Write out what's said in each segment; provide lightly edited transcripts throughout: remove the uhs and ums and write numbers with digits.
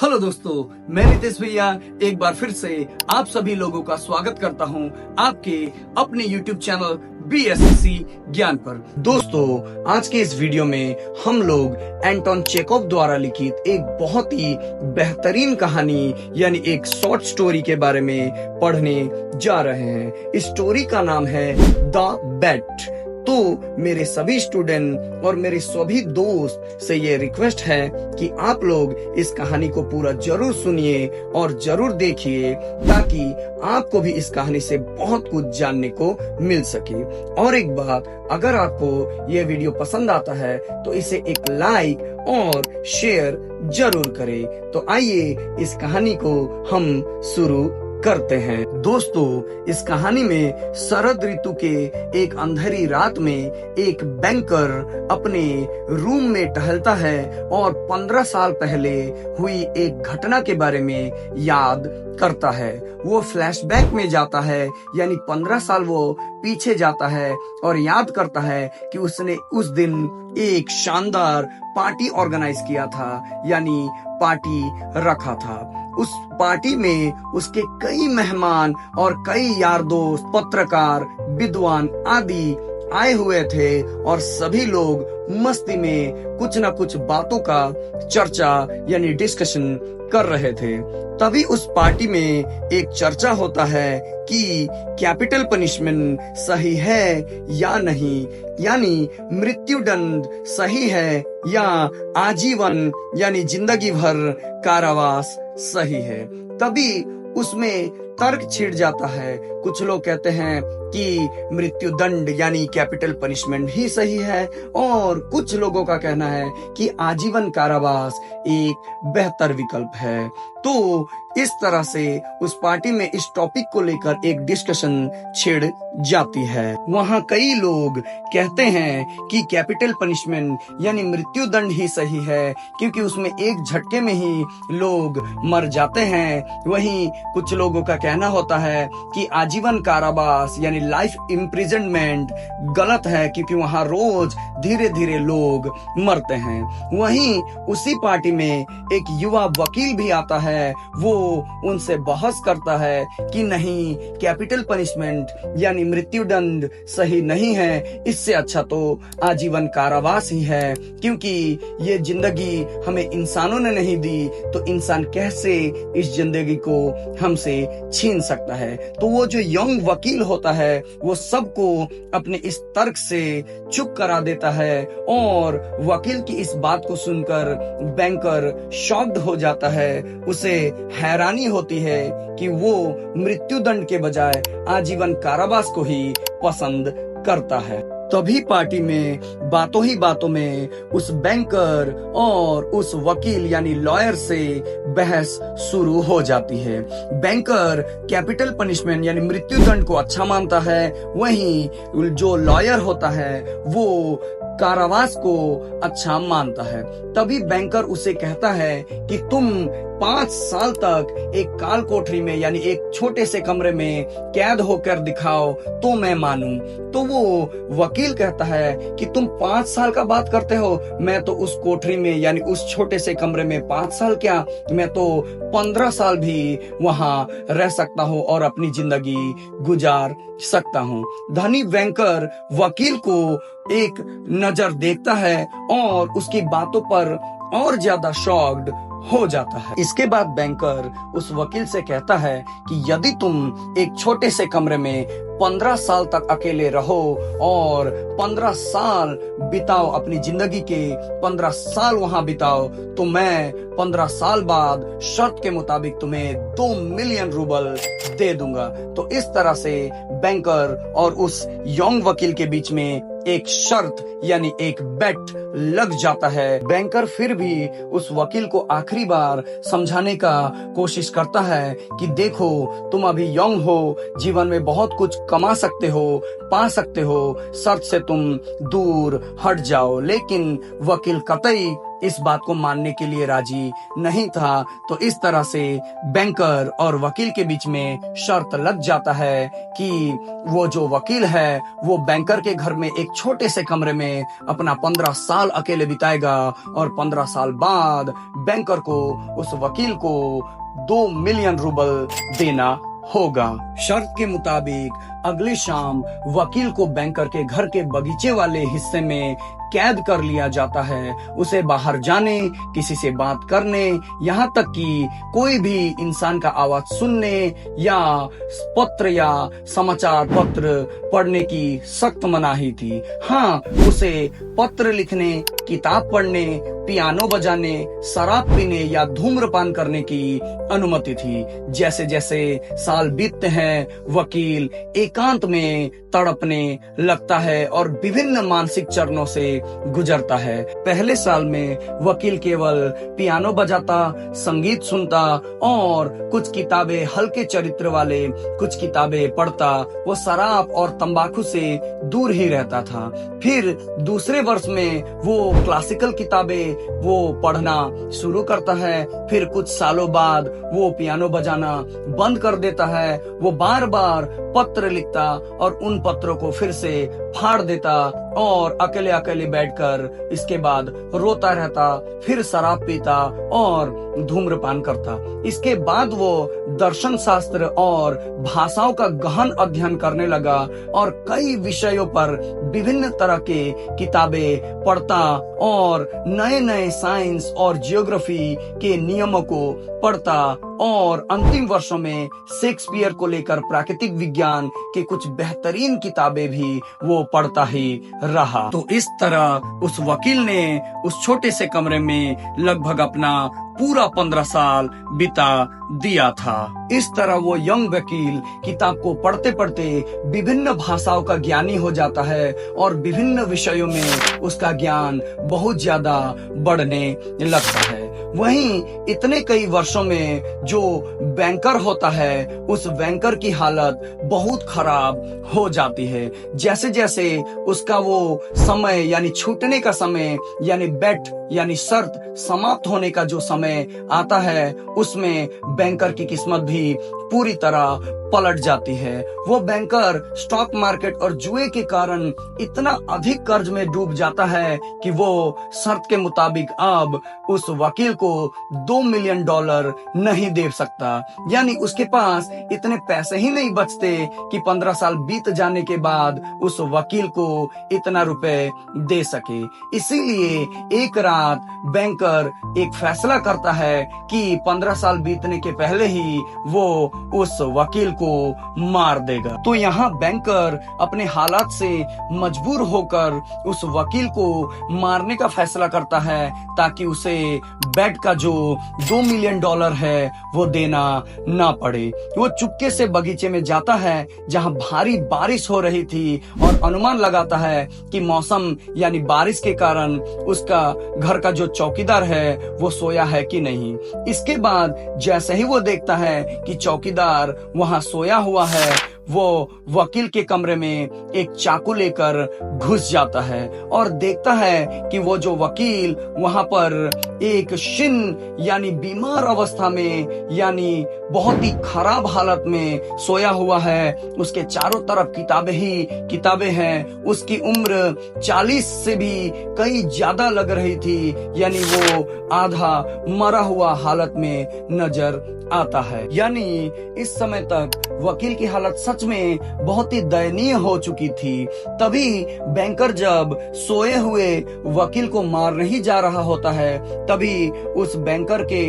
Hello दोस्तों, मैं नितेश भैया एक बार फिर से आप सभी लोगों का स्वागत करता हूं आपके अपने YouTube चैनल BSC ज्ञान पर। दोस्तों, आज के इस वीडियो में हम लोग एंटोन चेखोव द्वारा लिखित एक बहुत ही बेहतरीन कहानी यानी एक शॉर्ट स्टोरी के बारे में पढ़ने जा रहे हैं। इस स्टोरी का नाम है द बेट। तो मेरे सभी स्टूडेंट और मेरे सभी दोस्त से ये रिक्वेस्ट है कि आप लोग इस कहानी को पूरा जरूर सुनिए और जरूर देखिए ताकि आपको भी इस कहानी से बहुत कुछ जानने को मिल सके। और एक बात, अगर आपको ये वीडियो पसंद आता है तो इसे एक लाइक और शेयर जरूर करें। तो आइए इस कहानी को हम शुरू करते हैं। दोस्तों, इस कहानी में शरद ऋतु के एक अंधेरी रात में एक बैंकर अपने रूम में टहलता है और 15 साल पहले हुई एक घटना के बारे में याद करता है। वो फ्लैशबैक में जाता है, यानी 15 साल वो पीछे जाता है और याद करता है कि उसने उस दिन एक शानदार पार्टी ऑर्गेनाइज किया था, यानी पार्टी रखा था। उस पार्टी में उसके कई मेहमान और कई यार दोस्त, पत्रकार, विद्वान आदि आए हुए थे और सभी लोग मस्ती में कुछ न कुछ बातों का चर्चा यानी डिस्कशन कर रहे थे। तभी उस पार्टी में एक चर्चा होता है कि कैपिटल पनिशमेंट सही है या नहीं, यानी मृत्यु दंड सही है या आजीवन यानी जिंदगी भर कारावास सही है। तभी उसमें तर्क छिड़ जाता है। कुछ लोग कहते हैं कि मृत्यु दंड यानी कैपिटल पनिशमेंट ही सही है और कुछ लोगों का कहना है कि आजीवन कारावास एक बेहतर विकल्प है। तो इस तरह से उस पार्टी में इस टॉपिक को लेकर एक डिस्कशन छिड़ जाती है। वहाँ कई लोग कहते हैं कि कैपिटल पनिशमेंट यानी मृत्यु दंड ही सही है, क्योंकि उसमें एक झटके में ही लोग मर जाते हैं। वहीं कुछ लोगों का कहना होता है कि आजीवन कारावास यानी लाइफ इम्प्रिजनमेंट गलत है, क्योंकि वहाँ रोज धीरे धीरे लोग मरते हैं। वहीं उसी पार्टी में एक युवा वकील भी आता है। वो उनसे बहस करता है कि नहीं, कैपिटल पनिशमेंट यानी मृत्यु दंड सही नहीं है, इससे अच्छा तो आजीवन कारावास ही है, क्योंकि ये जिंदगी हमें इंसानों ने नहीं दी, तो इंसान कैसे इस जिंदगी को हमसे छीन सकता है। तो वो जो यंग वकील होता है वो सबको अपने इस तर्क से चुप करा देता है और वकील की इस बात को सुनकर बैंकर शॉक्ड हो जाता है। उसे हैरानी होती है कि वो मृत्यु दंड के बजाय आजीवन कारावास को ही पसंद करता है। तभी पार्टी में बातों ही बातों में उस बैंकर और उस वकील यानी लॉयर से बहस शुरू हो जाती है। बैंकर कैपिटल पनिशमेंट यानी मृत्यु दंड को अच्छा मानता है, वहीं जो लॉयर होता है वो कारावास को अच्छा मानता है। तभी बैंकर उसे कहता है कि तुम 5 साल तक एक काल कोठरी में यानी एक छोटे से कमरे में कैद होकर दिखाओ तो मैं मानूं। तो वो वकील कहता है कि तुम 5 साल का बात करते हो, मैं तो उस कोठरी में यानी उस छोटे से कमरे में 5 साल क्या, मैं तो 15 साल भी वहां रह सकता हूँ और अपनी जिंदगी गुजार सकता हूँ। धनी बैंकर वकील को एक नजर देखता है और उसकी बातों पर और ज्यादा शॉक्ड हो जाता है। इसके बाद बैंकर उस वकील से कहता है कि यदि तुम एक छोटे से कमरे में 15 साल तक अकेले रहो और 15 साल बिताओ, अपनी जिंदगी के 15 साल वहां बिताओ, तो मैं 15 साल बाद शर्त के मुताबिक तुम्हें 2 मिलियन रूबल दे दूंगा। तो इस तरह से बैंकर और उस यंग वकील के बीच में एक शर्त यानी एक बेट लग जाता है। बैंकर फिर भी उस वकील को आखिरी बार समझाने का कोशिश करता है कि देखो, तुम अभी यंग हो, जीवन में बहुत कुछ कमा सकते हो, पा सकते हो, शर्त से तुम दूर हट जाओ। लेकिन वकील कतई इस बात को मानने के लिए राजी नहीं था। तो इस तरह से बैंकर और वकील के बीच में शर्त लग जाता है कि वो जो वकील है वो बैंकर के घर में एक छोटे से कमरे में अपना 15 साल अकेले बिताएगा और 15 साल बाद बैंकर को उस वकील को 2 मिलियन रूबल देना होगा। शर्त के मुताबिक अगली शाम वकील को बैंकर के घर के बगीचे वाले हिस्से में कैद कर लिया जाता है। उसे बाहर जाने, किसी से बात करने, यहाँ तक कि कोई भी इंसान का आवाज सुनने या पत्र या समाचार पत्र पढ़ने की सख्त मनाही थी। हाँ, उसे पत्र लिखने, किताब पढ़ने, पियानो बजाने, शराब पीने या धूम्रपान करने की अनुमति थी। जैसे जैसे साल बीतते हैं, वकील एकांत में तड़पने लगता है और विभिन्न मानसिक चरणों से गुजरता है। पहले साल में वकील केवल पियानो बजाता, संगीत सुनता और कुछ किताबें, हल्के चरित्र वाले कुछ किताबें पढ़ता। वो शराब और तंबाकू से दूर ही रहता था। फिर दूसरे वर्ष में वो क्लासिकल किताबें वो पढ़ना शुरू करता है। फिर कुछ सालों बाद वो पियानो बजाना बंद कर देता है। वो बार बार पत्र लिखता और उन पत्रों को फिर से फाड़ देता और अकेले अकेले बैठकर इसके बाद रोता रहता। फिर शराब पीता और धूम्रपान करता। इसके बाद वो दर्शन शास्त्र और भाषाओं का गहन अध्ययन करने लगा और कई विषयों पर विभिन्न तरह के किताबें पढ़ता और नए नए साइंस और जियोग्राफी के नियमों को पढ़ता और अंतिम वर्षों में शेक्सपियर को लेकर प्राकृतिक विज्ञान के कुछ बेहतरीन किताबें भी वो पढ़ता ही रहा। तो इस तरह उस वकील ने उस छोटे से कमरे में लगभग अपना पूरा 15 साल बिता दिया था। इस तरह वो यंग वकील किताब को पढ़ते पढ़ते विभिन्न भाषाओं का ज्ञानी हो जाता है और विभिन्न विषयों में उसका ज्ञान बहुत ज्यादा बढ़ने लगता है। वहीं इतने कई वर्षों में जो बैंकर होता है, उस बैंकर की हालत बहुत खराब हो जाती है। जैसे जैसे उसका वो समय यानी छूटने का समय यानी बेट यानी शर्त समाप्त होने का जो समय आता है, उसमें बैंकर की किस्मत भी पूरी तरह पलट जाती है। वो बैंकर स्टॉक मार्केट और जुए के कारण इतना अधिक कर्ज में डूब जाता है कि वो शर्त के मुताबिक अब उस वकील को $2 मिलियन नहीं दे सकता। यानी उसके पास इतने पैसे ही नहीं बचते कि 15 साल बीत जाने के बाद उस वकील को इतना रुपए दे सके। इसीलिए एक रात बैंकर एक फैसला करता है कि 15 साल बीतने के पहले ही वो उस वकील को मार देगा। तो यहाँ बैंकर अपने हालात से मजबूर होकर उस वकील को मारने का फैसला करता है ताकि उसे बेट का जो $2 मिलियन है वो देना ना पड़े। वो चुपके से बगीचे में जाता है जहाँ भारी बारिश हो रही थी और अनुमान लगाता है कि मौसम यानी बारिश के कारण उसका घर का जो चौकीदार है वो सोया है कि नहीं। इसके बाद जैसे ही वो देखता है कि चौकीदार वहाँ सोया हुआ है, वो वकील के कमरे में एक चाकू लेकर घुस जाता है और देखता है कि वो जो वकील वहां पर एक शिन यानी बीमार अवस्था में यानी बहुत ही खराब हालत में सोया हुआ है। उसके चारों तरफ किताबें ही किताबें हैं। उसकी उम्र 40 से भी कई ज्यादा लग रही थी, यानी वो आधा मरा हुआ हालत में नजर आता है। यानी इस समय तक वकील की हालत सच में बहुत ही दयनीय हो चुकी थी। तभी बैंकर जब सोए हुए वकील को मारने ही जा रहा होता है, तभी उस बैंकर के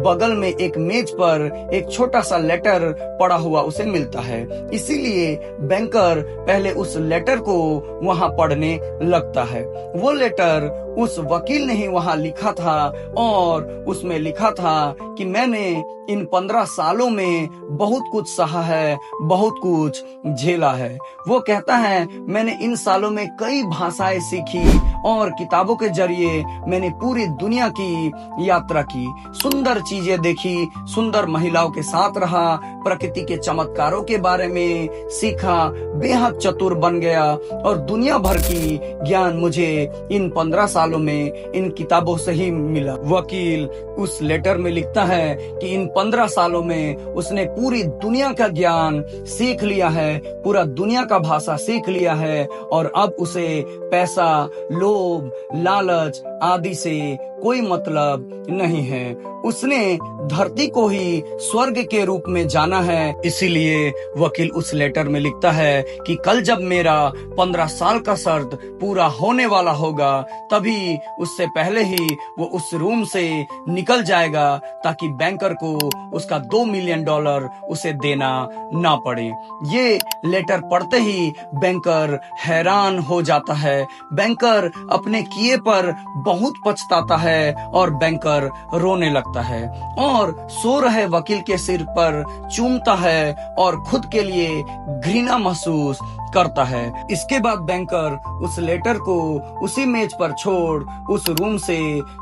बगल में एक मेज पर एक छोटा सा लेटर पड़ा हुआ उसे मिलता है। इसीलिए बैंकर पहले उस लेटर को वहां पढ़ने लगता है। वो लेटर उस वकील ने ही वहां लिखा था और उसमें लिखा था कि मैंने इन 15 सालों में बहुत कुछ सहा है, बहुत कुछ झेला है। वो कहता है मैंने इन सालों में कई भाषाएं सीखी और किताबों के जरिए मैंने पूरी दुनिया की यात्रा की, सुंदर चीजें देखी, सुंदर महिलाओं के साथ रहा, प्रकृति के चमत्कारों के बारे में सीखा, बेहद चतुर बन गया और दुनिया भर की ज्ञान मुझे इन 15 सालों में इन किताबों से ही मिला। वकील उस लेटर में लिखता है कि इन 15 सालों में उसने पूरी दुनिया का ज्ञान सीख लिया है, पूरा दुनिया का भाषा सीख लिया है और अब उसे पैसा, लोभ, लालच आदि से कोई मतलब नहीं है। उसने धरती को ही स्वर्ग के रूप में जाना है। इसीलिए वकील उस लेटर में लिखता है कि कल जब मेरा 15 साल का शर्त पूरा होने वाला होगा, तभी उससे पहले ही वो उस रूम से निकल जाएगा ताकि बैंकर को उसका $2 मिलियन उसे देना ना पड़े। ये लेटर पढ़ते ही बैंकर हैरान हो जाता है। बैंकर अपने किए पर बहुत पछताता है और बैंकर रोने लगता है और सो रहे वकील के सिर पर चूमता है और खुद के लिए घृणा महसूस करता है। इसके बाद बैंकर उस लेटर को उसी मेज पर छोड़ उस रूम से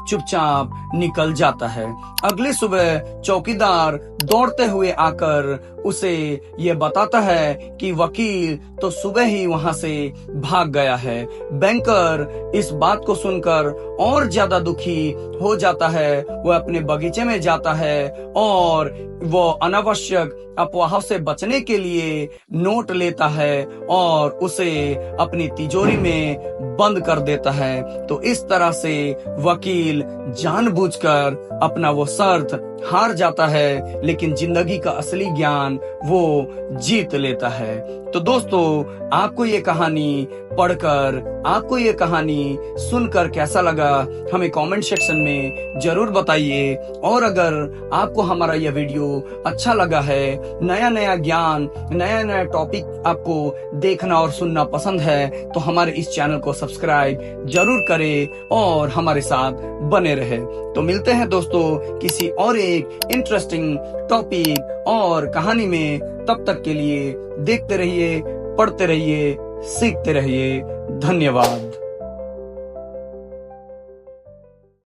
चुपचाप निकल जाता है। अगली सुबह चौकीदार दौड़ते हुए आकर उसे ये बताता है कि वकील तो सुबह ही वहां से भाग गया है। बैंकर इस बात को सुनकर और ज्यादा दुखी हो जाता है। वह अपने बगीचे में जाता है और वो अनावश्यक अफवाहों से बचने के लिए नोट लेता है और उसे अपनी तिजोरी में बंद कर देता है। तो इस तरह से वकील जानबूझकर अपना वो शर्त हार जाता है, लेकिन जिंदगी का असली ज्ञान वो जीत लेता है। तो दोस्तों, आपको ये कहानी पढ़कर, आपको ये कहानी सुनकर कैसा लगा हमें कमेंट सेक्शन में जरूर बताइए। और अगर आपको हमारा यह वीडियो अच्छा लगा है, नया नया ज्ञान, नया नया टॉपिक आपको देखना और सुनना पसंद है, तो हमारे इस चैनल को सब्सक्राइब जरूर करें और हमारे साथ बने रहे। तो मिलते हैं दोस्तों किसी और एक इंटरेस्टिंग टॉपिक और कहानी में। तब तक के लिए देखते रहिए, पढ़ते रहिए, सीखते रहिए। धन्यवाद।